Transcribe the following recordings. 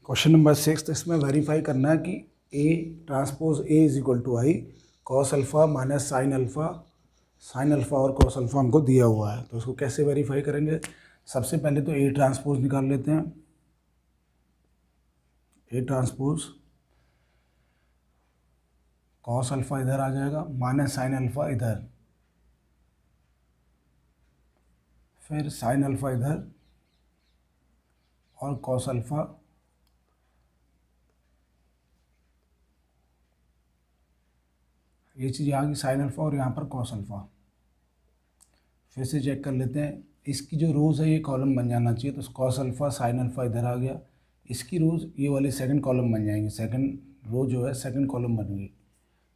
Question number 6, इसमें verify करना है कि A transpose A is equal to I cos alpha minus sine alpha और कॉस अल्फ़ा हमको दिया हुआ है। तो उसको कैसे वेरीफाई करेंगे? सबसे पहले तो ए ट्रांसपोज निकाल लेते हैं। ए ट्रांसपोज कॉस अल्फ़ा इधर आ जाएगा, माइनस साइन अल्फ़ा इधर, फिर साइन अल्फ़ा इधर और कॉस अल्फ़ा ये चीज़ यहाँ की साइन अल्फ़ा और यहाँ पर कॉस अल्फ़ा। फिर से चेक कर लेते हैं, इसकी जो रोज़ है ये कॉलम बन जाना चाहिए। तो कॉस अल्फ़ा साइन अल्फ़ा इधर आ गया, इसकी रोज़ ये वाली सेकंड कॉलम बन जाएंगी, सेकंड रो जो है सेकंड कॉलम बन गई।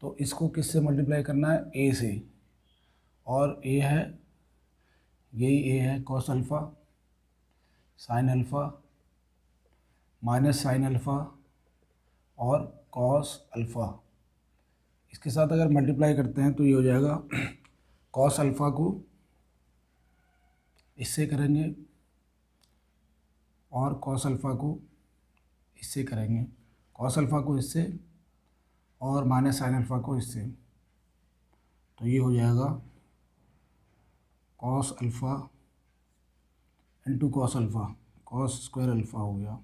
तो इसको किससे मल्टीप्लाई करना है? ए से, और ए है यही ए है cos alpha sine alpha minus sine alpha और कॉस अल्फ़ा। इसके साथ अगर मल्टीप्लाई करते हैं तो ये हो जाएगा कॉस अल्फ़ा को इससे करेंगे और कॉस अल्फ़ा को इससे करेंगे, कॉस अल्फ़ा को इससे और माइनस साइन अल्फ़ा को इससे। तो ये हो जाएगा cos alpha into cos alpha, cos square alpha हो गया।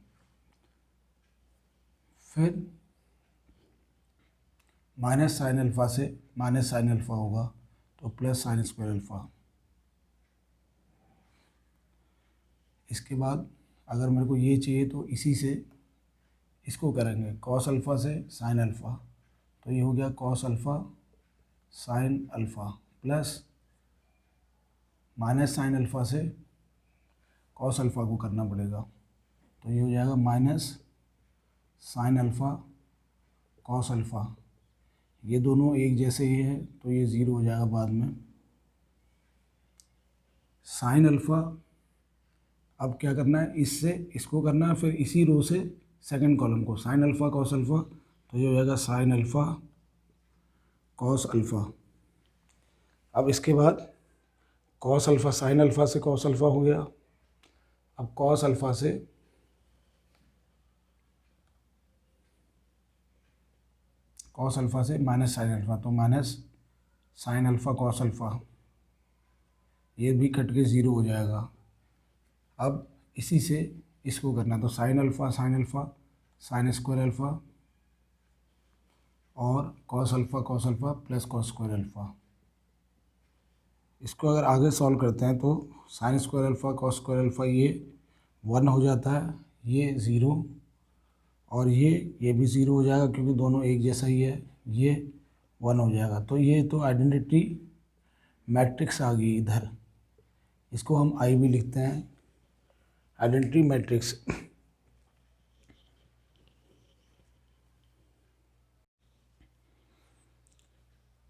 फिर माइनस साइन अल्फ़ा से माइनस साइन अल्फ़ा होगा तो प्लस साइन स्क्वायर अल्फ़ा। इसके बाद अगर मेरे को ये चाहिए तो इसी से इसको करेंगे, कॉस अल्फ़ा से साइन अल्फ़ा, तो ये हो गया cos alpha sine alpha plus minus sine alpha से कॉस अल्फ़ा को करना पड़ेगा। तो ये हो जाएगा minus sine alpha cos alpha. ये दोनों एक जैसे ही है तो ये ज़ीरो हो जाएगा बाद में। साइन अल्फ़ा अब क्या करना है, इससे इसको करना है, फिर इसी रो से सेकंड कॉलम को साइन अल्फ़ा कॉस अल्फ़ा, तो ये हो जाएगा साइन अल्फ़ा कॉस अल्फ़ा। अब इसके बाद कॉस अल्फ़ा साइन अल्फ़ा से कॉस अल्फ़ा हो गया। अब कॉस अल्फ़ा से माइनस साइन अल्फ़ा, तो minus sine alpha cos alpha, ये भी कट के ज़ीरो हो जाएगा। अब इसी से इसको करना, तो sine alpha sine square alpha और cos alpha plus cos square alpha. इसको अगर आगे सॉल्व करते हैं तो sine square alpha cos square alpha ये 1 हो जाता है, ये 0 और ये भी 0 हो जाएगा क्योंकि दोनों एक जैसा ही है, ये 1 हो जाएगा। तो ये तो आइडेंटिटी मैट्रिक्स आ गई इधर, इसको हम आई भी लिखते हैं, identity matrix.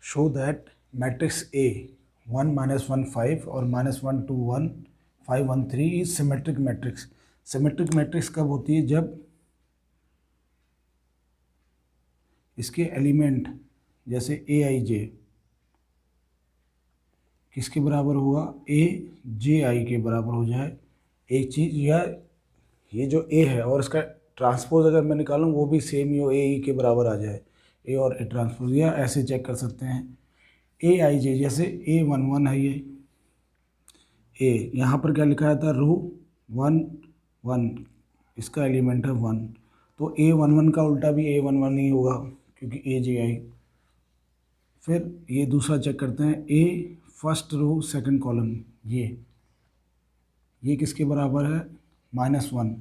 Show that matrix A 1 -1 5 और -1 2 1 5 1 3 is symmetric matrix. Symmetric matrix कब होती है? जब इसके एलिमेंट जैसे ए आई जे किसके बराबर होगा? ए जे आई के बराबर हो जाए एक चीज़, या ये जो ए है और इसका ट्रांसपोज अगर मैं निकालूँ वो भी सेम ही हो, ए ई के बराबर आ जाए, ए और ए ट्रांसपोज। या ऐसे चेक कर सकते हैं, ए आई जे जैसे A11 है, ये ए यहाँ पर क्या लिखा था? रो 1 1, इसका एलिमेंट है 1, तो A11 का उल्टा भी A11 ही होगा क्योंकि ए जे आई। फिर ये दूसरा चेक करते हैं, ए फर्स्ट रो सेकंड कॉलम, ये किसके बराबर है? -1,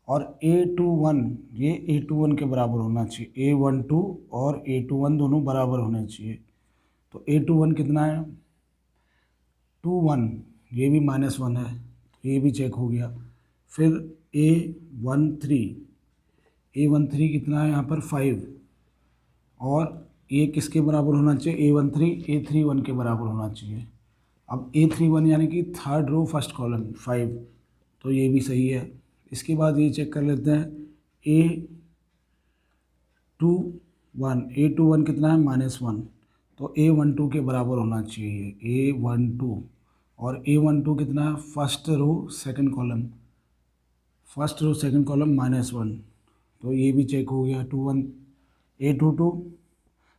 और A21 ये A21 के बराबर होना चाहिए, A12 और A21 दोनों बराबर होने चाहिए। तो A21 कितना है? 21, ये भी -1 है, तो ये भी चेक हो गया। फिर A13 कितना है यहाँ पर? 5, और ये किसके बराबर होना चाहिए? A31 के बराबर होना चाहिए। अब A31 यानी कि थर्ड रो फर्स्ट कॉलम 5, तो ये भी सही है। इसके बाद ये चेक कर लेते हैं, A21 कितना है? -1, तो A12 के बराबर होना चाहिए, A12, और A12 कितना है? फर्स्ट रो सेकंड कॉलम -1, तो ये भी चेक हो गया 2 1 A22,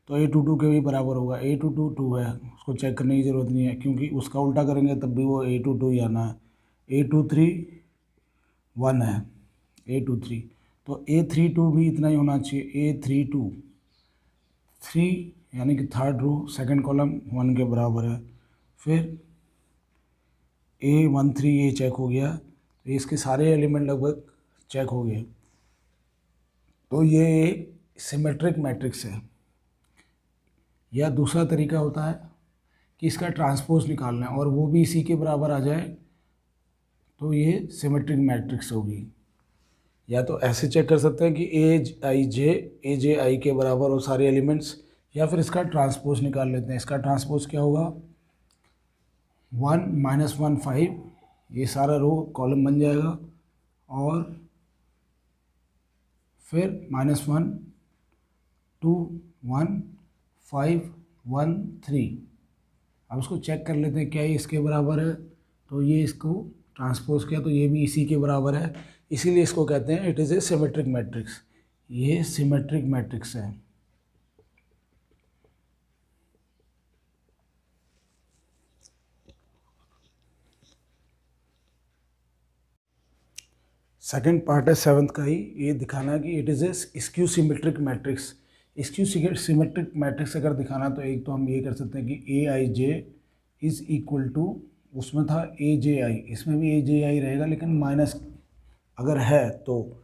तो A22 के भी बराबर होगा। A22 2 है, उसको चेक करने की ज़रूरत नहीं है क्योंकि उसका उल्टा करेंगे तब भी वो A22 ही आना है। A23 1 है, A23, तो A32 भी इतना ही होना चाहिए। A32 3 यानी कि थर्ड रो सेकंड कॉलम 1 के बराबर है। फिर A13 ये चेक हो गया, तो इसके सारे एलिमेंट लगभग चेक हो गए। तो ये एक सिमेट्रिक मैट्रिक्स है। या दूसरा तरीका होता है कि इसका ट्रांसपोज निकालना है और वो भी इसी के बराबर आ जाए, तो ये सिमेट्रिक मैट्रिक्स होगी। या तो ऐसे चेक कर सकते हैं कि ए जे आई के बराबर हो सारे एलिमेंट्स, या फिर इसका ट्रांसपोज निकाल लेते हैं। इसका ट्रांसपोज क्या होगा, 1 -1 5, ये सारा रो कॉलम बन जाएगा, और फिर -1 2 1 5 1 3। अब इसको चेक कर लेते हैं क्या ये इसके बराबर है, तो ये इसको ट्रांसपोज किया तो ये भी इसी के बराबर है, इसीलिए इसको कहते हैं it is a symmetric matrix. ये सिमेट्रिक मैट्रिक्स है। सेकंड पार्ट है 7th का ही, ये दिखाना है कि it is A skew symmetric matrix. Skew symmetric matrix अगर दिखाना तो एक तो हम ये कर सकते हैं कि ए आई जे इज़ इक्वल टू, उसमें था ए जे आई, इसमें भी ए जे आई रहेगा लेकिन माइनस अगर है तो,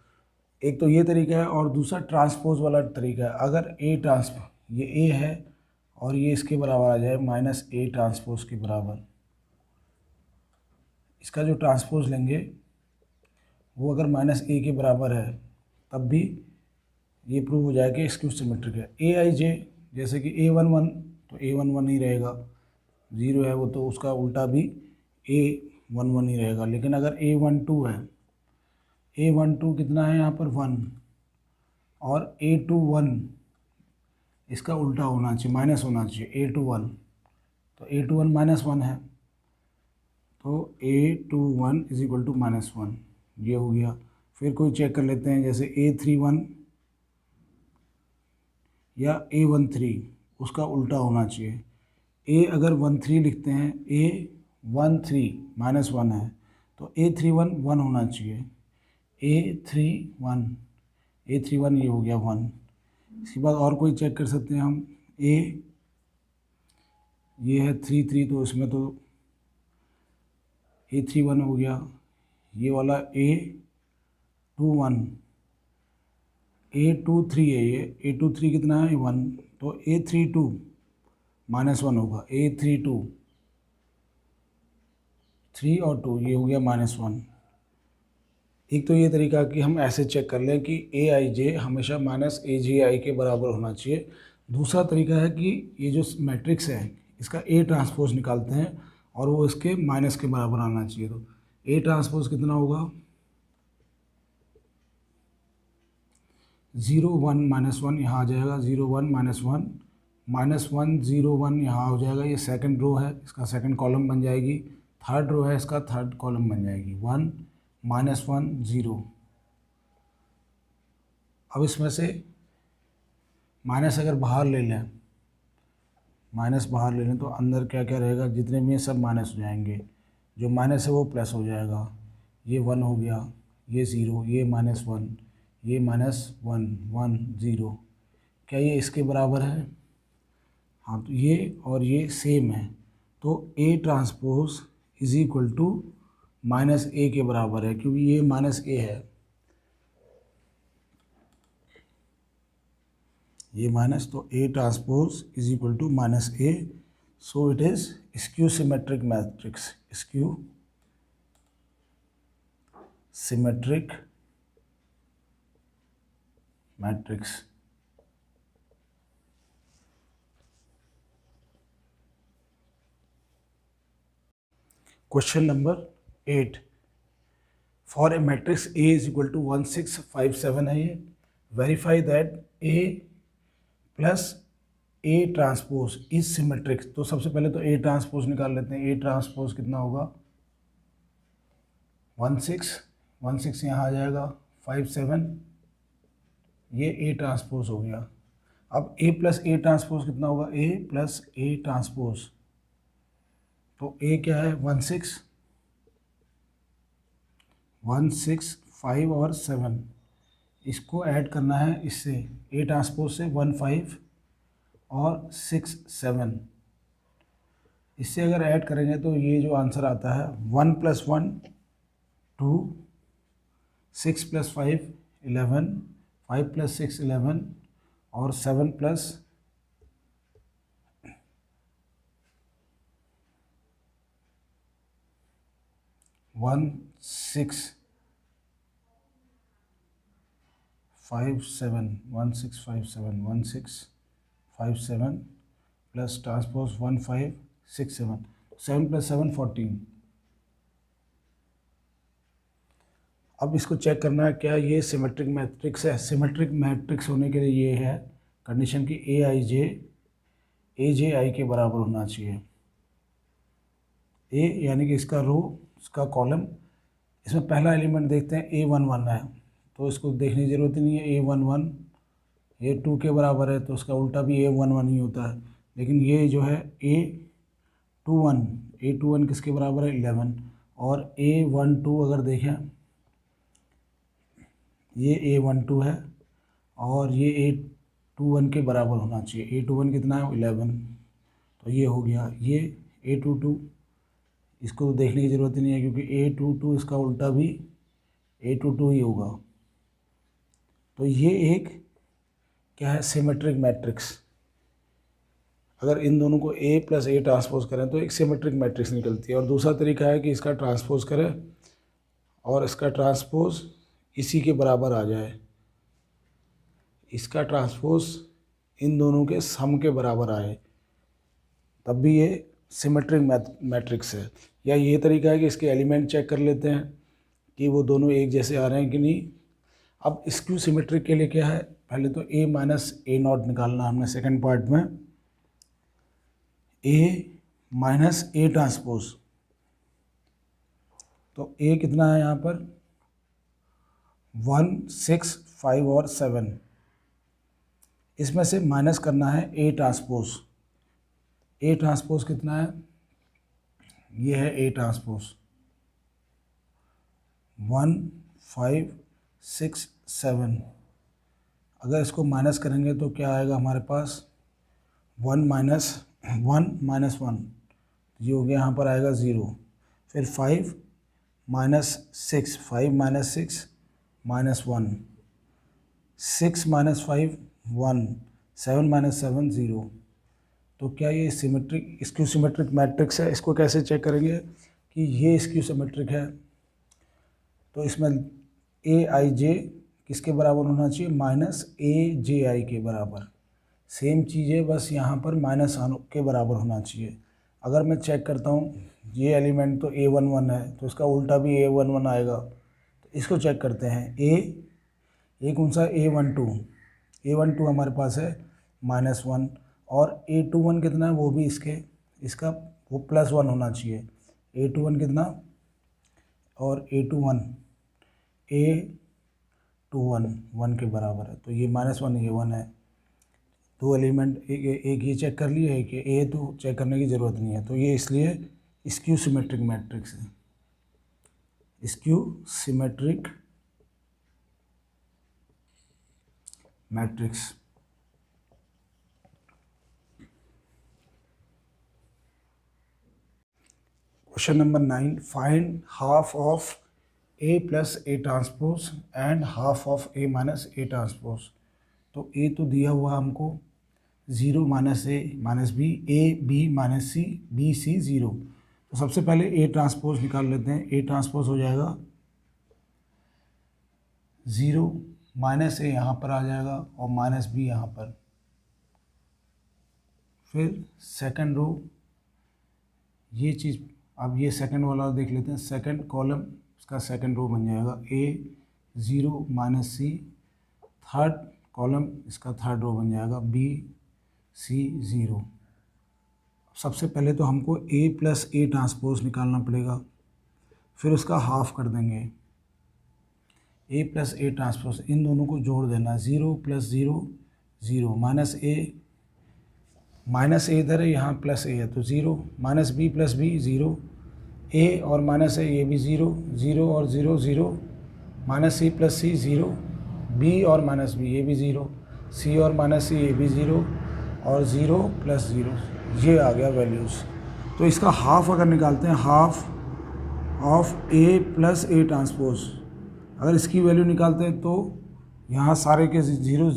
एक तो ये तरीका है, और दूसरा ट्रांसपोज वाला तरीका है। अगर ए ट्रांसपोज, ये ए है और ये इसके बराबर आ जाए माइनस ए ट्रांसपोज के बराबर, इसका जो ट्रांसपोज लेंगे वो अगर माइनस ए के बराबर है तब भी ये प्रूव हो जाएगा कि स्क्यू सिमेट्रिक है। ए आई जे जैसे कि A11, तो A11 ही रहेगा, 0 है वो तो उसका उल्टा भी A11 ही रहेगा। लेकिन अगर A12 है, A12 कितना है यहाँ पर 1, और A21 इसका उल्टा होना चाहिए, माइनस होना चाहिए A21, तो A21 -1 है, तो A21 इज इक्वल टू -1, ये हो गया। फिर कोई चेक कर लेते हैं, जैसे A31 या A13, उसका उल्टा होना चाहिए। ए अगर 13 लिखते हैं, A13 -1 है, तो A31 1 होना चाहिए। A31 ये हो गया 1। इसके बाद और कोई चेक कर सकते हैं हम, ये है 3 तो इसमें तो A31 हो गया। ये वाला A21 A23 है, ये A23 कितना है 1, तो A32 -1 होगा। A32 3 और 2, ये हो गया -1। एक तो ये तरीका कि हम ऐसे चेक कर लें कि ए आई जे हमेशा माइनस ए जे आई के बराबर होना चाहिए। दूसरा तरीका है कि ये जो मैट्रिक्स है इसका ए ट्रांसपोज निकालते हैं और वो इसके माइनस के बराबर आना चाहिए। तो ए ट्रांसपोज कितना होगा, 0 1 -1 यहाँ आ जाएगा, 0 1 -1 -1 0 1 यहाँ हो जाएगा। ये सेकंड रो है, इसका सेकंड कॉलम बन जाएगी। थर्ड रो है, इसका थर्ड कॉलम बन जाएगी। 1 -1 0। अब इसमें से माइनस अगर बाहर ले लें, तो अंदर क्या क्या रहेगा, जितने भी हैं सब माइनस हो जाएंगे। जो माइनस है वो प्लस हो जाएगा। ये 1 हो गया, ये 0, ये -1, ये -1 1 0। क्या ये इसके बराबर है? हाँ, तो ये और ये सेम है, तो A transpose is equal to -a के बराबर है, क्योंकि ये -a है, ये माइनस, तो A transpose is equal to -a। So it is skew symmetric matrix, skew symmetric matrix. Question number 8, for a matrix A is equal to 1 6 5 7 है ये, verify that A plus A transpose is symmetric. तो सबसे पहले तो A transpose निकाल लेते हैं। A transpose कितना होगा, 1 6 यहाँ आ जाएगा, 5 7 ये ए ट्रांसपोज हो गया। अब ए प्लस ए ट्रांसपोज कितना होगा, ए प्लस ए ट्रांसपोज, तो ए क्या है 1 6 और 7, इसको ऐड करना है इससे, ए ट्रांसपोज से 1 5 और 6 7, इससे अगर ऐड करेंगे तो ये जो आंसर आता है 1 + 1 2, 6 + 5 11, 5 + 6 11 और 7 + 1 6 5 7 1 6 5 7 1 6 5 7 प्लस ट्रांसपोज 1 5 6 7, 7 + 7 14। अब इसको चेक करना है क्या ये सिमेट्रिक मैट्रिक्स है। सिमेट्रिक मैट्रिक्स होने के लिए ये है कंडीशन कि ए जे आई के बराबर होना चाहिए। ए यानी कि इसका रो, इसका कॉलम, इसमें पहला एलिमेंट देखते हैं A11 है, तो इसको देखने की ज़रूरत नहीं है। A11 ये 2 के बराबर है, तो उसका उल्टा भी A11 ही होता है। लेकिन ये जो है A21 किसके बराबर है 11, और A12 अगर देखें ये A12 है और ये A21 के बराबर होना चाहिए। A21 कितना है 11, तो ये हो गया। ये A22 इसको तो देखने की ज़रूरत ही नहीं है, क्योंकि A22 इसका उल्टा भी A22 ही होगा। तो ये एक क्या है सिमेट्रिक मैट्रिक्स। अगर इन दोनों को A + A ट्रांसपोज करें तो एक सिमेट्रिक मैट्रिक्स निकलती है। और दूसरा तरीका है कि इसका ट्रांसपोज करें और इसका ट्रांसपोज इसी के बराबर आ जाए, इसका ट्रांसपोज इन दोनों के सम के बराबर आए, तब भी ये सिमेट्रिक मैट्रिक्स है। या ये तरीका है कि इसके एलिमेंट चेक कर लेते हैं कि वो दोनों एक जैसे आ रहे हैं कि नहीं। अब स्क्यू सिमेट्रिक के लिए क्या है, पहले तो A - A0 निकालना हमने सेकंड पार्ट में। A - A ट्रांसपोज, तो A कितना है यहाँ पर 1 6 5 और 7, इसमें से माइनस करना है A ट्रांसपोज। A ट्रांसपोज कितना है, ये है A ट्रांसपोज 1 5 6 7। अगर इसको माइनस करेंगे तो क्या आएगा हमारे पास 1 - 1, ये हो गया, यहाँ पर आएगा 0। फिर 5 - 6, 5 - 6 -1, 6 - 5 1, 7 - 7 0। तो क्या ये सिमेट्रिक स्क्यू सिमेट्रिक मैट्रिक्स है। इसको कैसे चेक करेंगे कि ये स्क्यू सिमेट्रिक है, तो इसमें AIJ किसके बराबर होना चाहिए -AJI के बराबर। सेम चीज़ है, बस यहाँ पर माइनस के बराबर होना चाहिए। अगर मैं चेक करता हूँ ये एलिमेंट तो A11 है, तो इसका उल्टा भी A11 आएगा। तो इसको चेक करते हैं। ए कौन सा A12 हमारे पास है -1, और A21 कितना है वो भी इसका वो +1 होना चाहिए। A21 कितना, और A21 1 के बराबर है, तो ये -1 ये 1 है। दो एलिमेंट एक ये चेक कर लिए, एक ए, तो चेक करने की ज़रूरत नहीं है। तो ये इसलिए स्क्यू सिमेट्रिक मैट्रिक्स है, skew symmetric matrix. Question number 9, find half of A + A transpose and half of A - A transpose. तो A तो दिया हुआ हमको 0 - A - B, A B - C, B C 0। तो सबसे पहले A ट्रांसपोज निकाल लेते हैं। A ट्रांसपोज हो जाएगा 0 - A यहाँ पर आ जाएगा और -B यहाँ पर। फिर सेकंड रो, ये चीज़, अब ये सेकंड वाला देख लेते हैं। सेकंड कॉलम इसका सेकंड रो बन जाएगा A 0 - C। थर्ड कॉलम इसका थर्ड रो बन जाएगा B C 0। सबसे पहले तो हमको A + A ट्रांसपोज निकालना पड़ेगा, फिर उसका हाफ कर देंगे। ए प्लस ए ट्रांसपोज, इन दोनों को जोड़ देना, 0 प्लस 0 0, माइनस ए इधर है, यहाँ प्लस ए है तो 0, माइनस बी प्लस बी 0, ए और माइनस ए ये भी 0 0 और 0 0, माइनस सी प्लस सी 0, बी और माइनस बी ये भी 0, सी और माइनस सी ये भी 0 और 0 प्लस 0, ये आ गया वैल्यूज़। तो इसका हाफ अगर निकालते हैं, half of A plus A transpose, अगर इसकी वैल्यू निकालते हैं तो यहाँ सारे के 0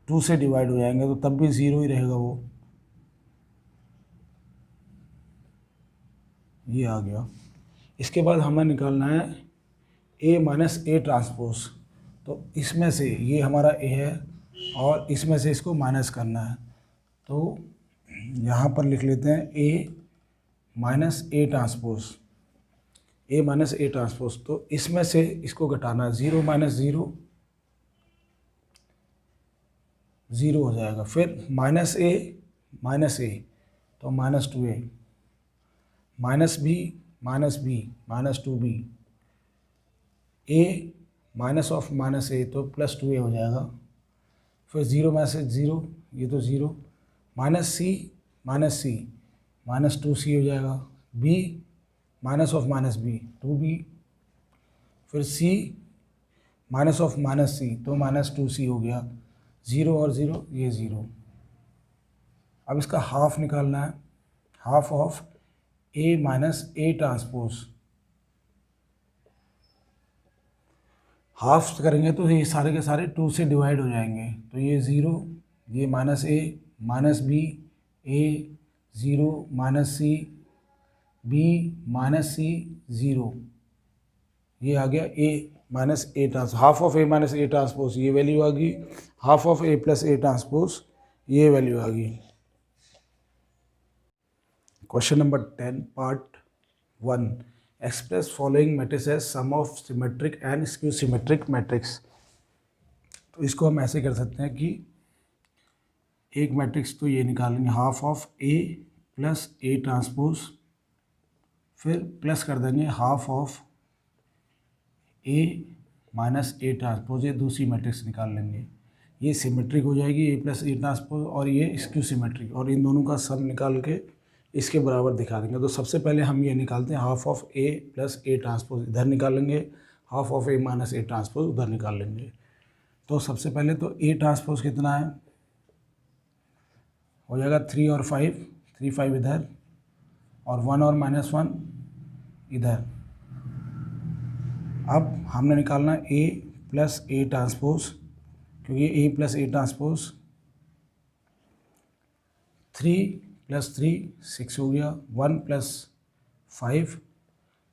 2 से डिवाइड हो जाएंगे तो तब भी 0 ही रहेगा वो, ये आ गया। इसके बाद हमें निकालना है ए माइनस ए ट्रांसपोज, तो इसमें से ये हमारा ए है और इसमें से इसको माइनस करना है, तो यहाँ पर लिख लेते हैं A minus A transpose, A minus A transpose, तो इसमें से इसको घटाना है, 0 माइनस 0 0 हो जाएगा, फिर माइनस ए तो minus 2a, minus B minus 2b, A minus of minus A तो प्लस 2a हो जाएगा, फिर 0 माइनस 0 ये तो 0, माइनस सी माइनस 2c हो जाएगा, b minus of minus b 2b, फिर c minus of minus c तो माइनस 2c हो गया, 0 और 0 ये 0। अब इसका हाफ निकालना है, half of A minus A transpose, half करेंगे तो ये सारे के सारे 2 से डिवाइड हो जाएंगे, तो ये 0, ये minus A minus B, A 0 minus C, B minus C 0, ये आ गया A minus A transpose, half of A minus A transpose ये वैल्यू आ गई, half of A plus A transpose ये वैल्यू आ गई। Question number 10 part 1, express following matrix as sum of symmetric and skew symmetric matrix. तो इसको हम ऐसे कर सकते हैं कि एक मैट्रिक्स तो ये निकालेंगे, half of A plus A transpose, फिर प्लस कर देंगे half of A minus A transpose, ये दूसरी मैट्रिक्स निकाल लेंगे, ये सिमेट्रिक हो जाएगी ए प्लस ए ट्रांसपोज, और ये स्क्यू सिमेट्रिक, और इन दोनों का सम निकाल के इसके बराबर दिखा देंगे। तो सबसे पहले हम ये निकालते हैं, half of A plus A transpose इधर निकालेंगे, half of A minus A transpose उधर निकाल लेंगे। तो सबसे पहले तो ए ट्रांसपोज कितना है, हो जाएगा 3 और 5, 3 5 इधर, और 1 और माइनस 1 इधर। अब हमने निकालना ए प्लस ए ट्रांसपोज, क्योंकि ए प्लस ए ट्रांसपोज 3 प्लस 3 6 हो गया, 1 plus 5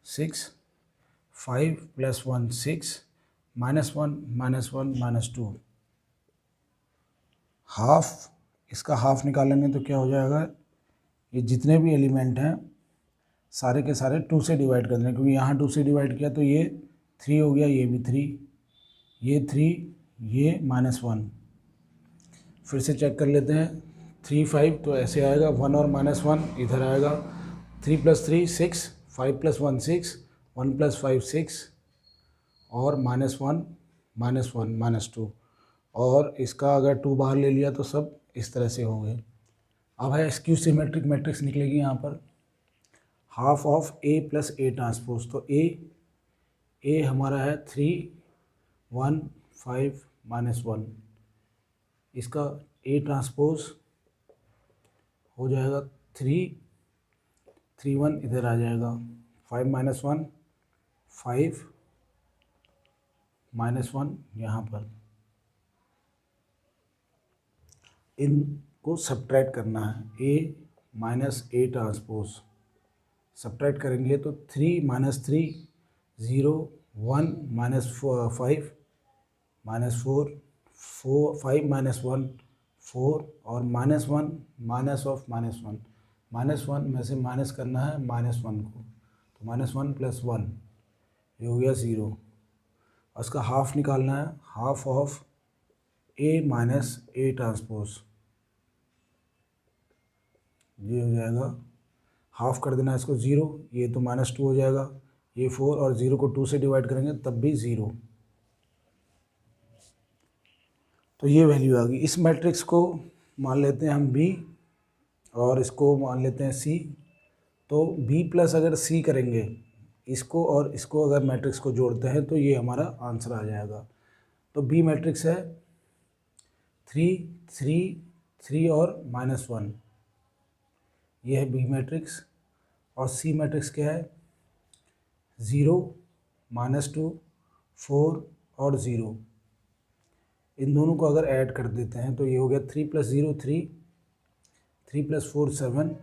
6, 5 plus 1 6, minus 1 minus 2, half, इसका हाफ निकालेंगे तो क्या हो जाएगा, ये जितने भी एलिमेंट हैं सारे के सारे 2 से डिवाइड कर देंगे, क्योंकि यहाँ 2 से डिवाइड किया तो ये 3 हो गया, ये भी 3, ये 3, ये -1। फिर से चेक कर लेते हैं, 3 5 तो ऐसे आएगा, 1 और -1 इधर आएगा, 3 प्लस 3 6, 5 प्लस 1 6, 1 प्लस 5 6, और -1 -2, और इसका अगर 2 बाहर ले लिया तो सब इस तरह से हो गए। अब है स्क्यू सिमेट्रिक मैट्रिक्स निकलेगी यहाँ पर, half of A plus A transpose, तो ए हमारा है 3 1 5 -1, इसका ए ट्रांसपोज हो जाएगा 3 3 1 इधर आ जाएगा, 5 -1 5 -1 यहाँ पर, इनको सब्ट्रैक्ट करना है, ए माइनस ए ट्रांसपोज सब्ट्रैक्ट करेंगे तो 3 -3 0 1 -5 -4 5 -1 4, और -1 माइनस ऑफ -1, -1 में से माइनस करना है -1 को, तो -1 + 1 ये हो गया 0, और उसका हाफ निकालना है, half of A minus A transpose, ये हो जाएगा, हाफ कर देना है इसको 0, ये तो -2 हो जाएगा, ये 4 और 0 को 2 से डिवाइड करेंगे तब भी 0, तो ये वैल्यू आ गई। इस मैट्रिक्स को मान लेते हैं हम बी और इसको मान लेते हैं सी। तो बी प्लस अगर सी करेंगे इसको और इसको अगर मैट्रिक्स को जोड़ते हैं तो ये हमारा आंसर आ जाएगा। तो बी मैट्रिक्स है 3 3 3 और -1, ये है बी मैट्रिक्स। और सी मैट्रिक्स क्या है 0 -2 4 और 0। इन दोनों को अगर ऐड कर देते हैं तो ये हो गया 3 + 0 3, 3 + 4 7,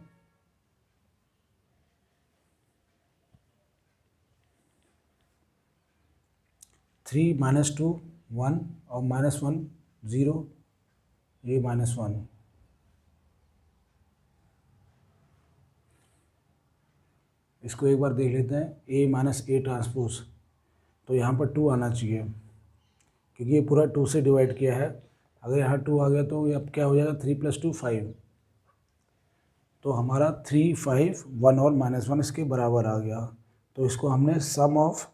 3 -2 1 और -1 0, ये -1। इसको एक बार देख लेते हैं A - A ट्रांसपोज। तो यहाँ पर 2 आना चाहिए क्योंकि ये पूरा 2 से डिवाइड किया है। अगर यहाँ 2 आ गया तो ये अब क्या हो जाएगा 3 + 2 5। तो हमारा 3 5 1 और -1 इसके बराबर आ गया। तो इसको हमने sum of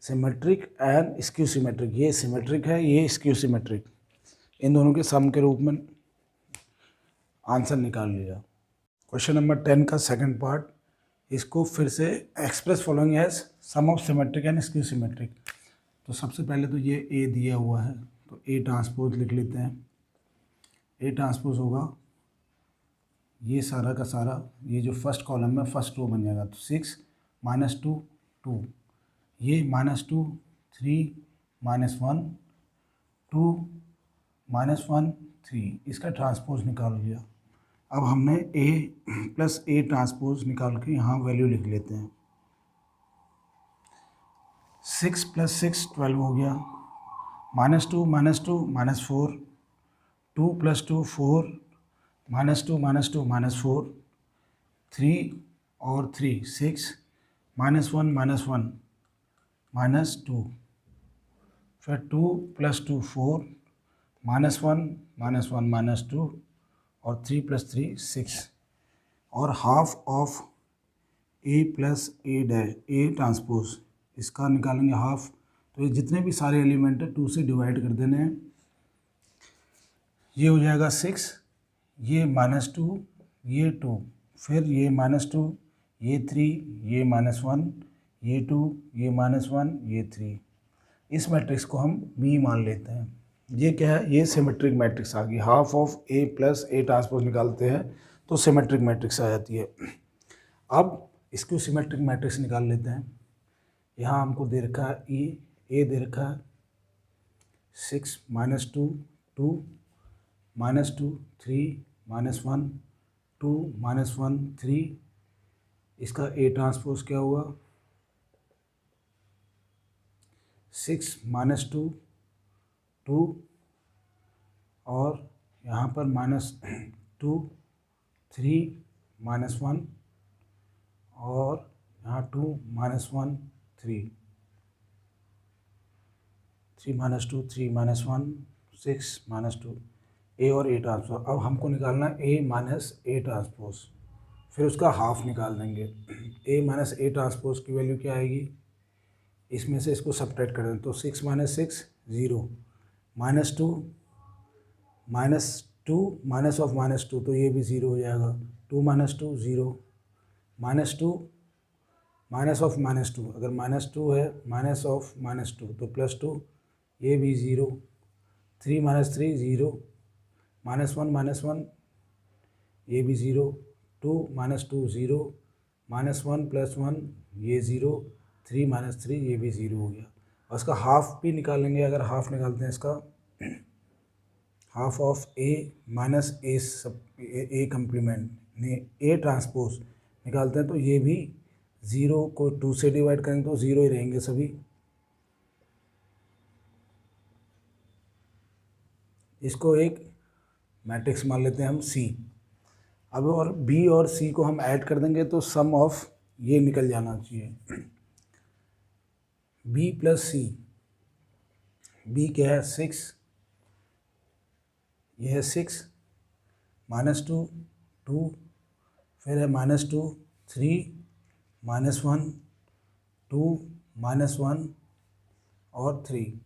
symmetric and skew symmetric, ये सिमेट्रिक है ये स्क्यू सिमेट्रिक, इन दोनों के सम के रूप में आंसर निकाल लिया। क्वेश्चन नंबर 10 का सेकंड पार्ट, इसको फिर से express following as sum of symmetric and skew symmetric. तो सबसे पहले तो ये ए दिया हुआ है तो ए ट्रांसपोज लिख लेते हैं। ए ट्रांसपोज होगा ये सारा का सारा, ये जो फर्स्ट कॉलम में फर्स्ट रो बन जाएगा। तो 6 -2 2, ये -2 3 -1 2 -1 3, इसका ट्रांसपोज निकाल लिया। अब हमने A + A ट्रांसपोज निकाल के यहाँ वैल्यू लिख लेते हैं। 6 + 6 12 हो गया, -2 -2 -4, 2 + 2 4, -2 -2 -4, 3 और 3 6, -1 -1 -2, फिर 2 + 2 4, -1 -1 -2 और 3 + 3 6, और half of A + A transpose, इसका निकालेंगे हाफ। तो ये जितने भी सारे एलिमेंट है 2 से डिवाइड कर देने हैं। ये हो जाएगा 6, ये -2 ये 2, फिर ये -2 ये 3, ये -1 ये 2, ये -1 ये 3। इस मैट्रिक्स को हम B मान लेते हैं। ये क्या है, ये सिमेट्रिक मैट्रिक्स आ गई। Half of A + A transpose निकालते हैं तो सिमेट्रिक मैट्रिक्स आ जाती है। अब इसको सिमेट्रिक मैट्रिक्स निकाल लेते हैं। यहाँ हमको दे रखा है ए दे रखा है 6 -2 2 -2 3 -1 2 -1 3, इसका A ट्रांसपोज क्या हुआ 6 -2 2, और यहाँ पर -2 3 -1, और यहाँ 2 -1 3 3 -2 3 -1 6 -2, ए और ए ट्रांसपोज। अब हमको निकालना है A - A ट्रांसपोज, फिर उसका हाफ निकाल देंगे। A - A ट्रांसपोज की वैल्यू क्या आएगी, इसमें से इसको सब्ट्रैक्ट कर दें तो 6 - 6 0, -2 -2 माइनस ऑफ -2 तो ये भी 0 हो जाएगा। 2 - 2 0, -2 माइनस ऑफ -2, अगर -2 है माइनस ऑफ -2 तो +2, ये भी 0, 3 - 3 0, -1 -1 ये भी 0, 2 - 2 0, -1 + 1 ये 0, 3 - 3 ये भी 0 हो गया। और इसका हाफ भी निकालेंगे। अगर हाफ निकालते हैं इसका, half of A - A complement ने A ट्रांसपोज निकालते हैं तो ये भी 0 को 2 से डिवाइड करेंगे तो 0 ही रहेंगे सभी। इसको एक मैट्रिक्स मान लेते हैं हम C। अब और B और C को हम ऐड कर देंगे तो सम ऑफ ये निकल जाना चाहिए B + C। B क्या है 6, यह है 6 -2 2, फिर है -2 3 -1 2 -1 और 3।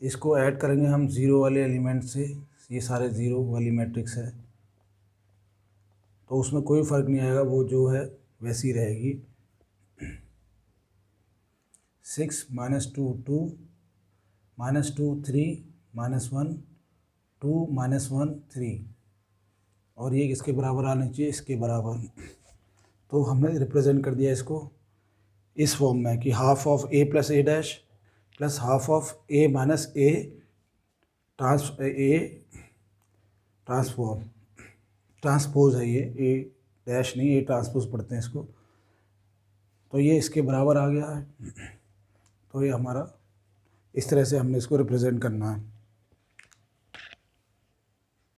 इसको ऐड करेंगे हम ज़ीरो वाले एलिमेंट से, ये सारे ज़ीरो वाली मैट्रिक्स है, तो उसमें कोई फ़र्क नहीं आएगा, वो जो है वैसी रहेगी। 6 -2 2 -2 3 -1 2 -1 3, और ये किसके बराबर आना चाहिए, इसके बराबर। तो हमने रिप्रेजेंट कर दिया इसको इस फॉर्म में कि half of a plus a dash plus half of a minus a transform transpose है, ये a डैश नहीं, a ट्रांसपोज पढ़ते हैं इसको। तो ये इसके बराबर आ गया है। तो ये हमारा इस तरह से हमने इसको रिप्रेजेंट करना है।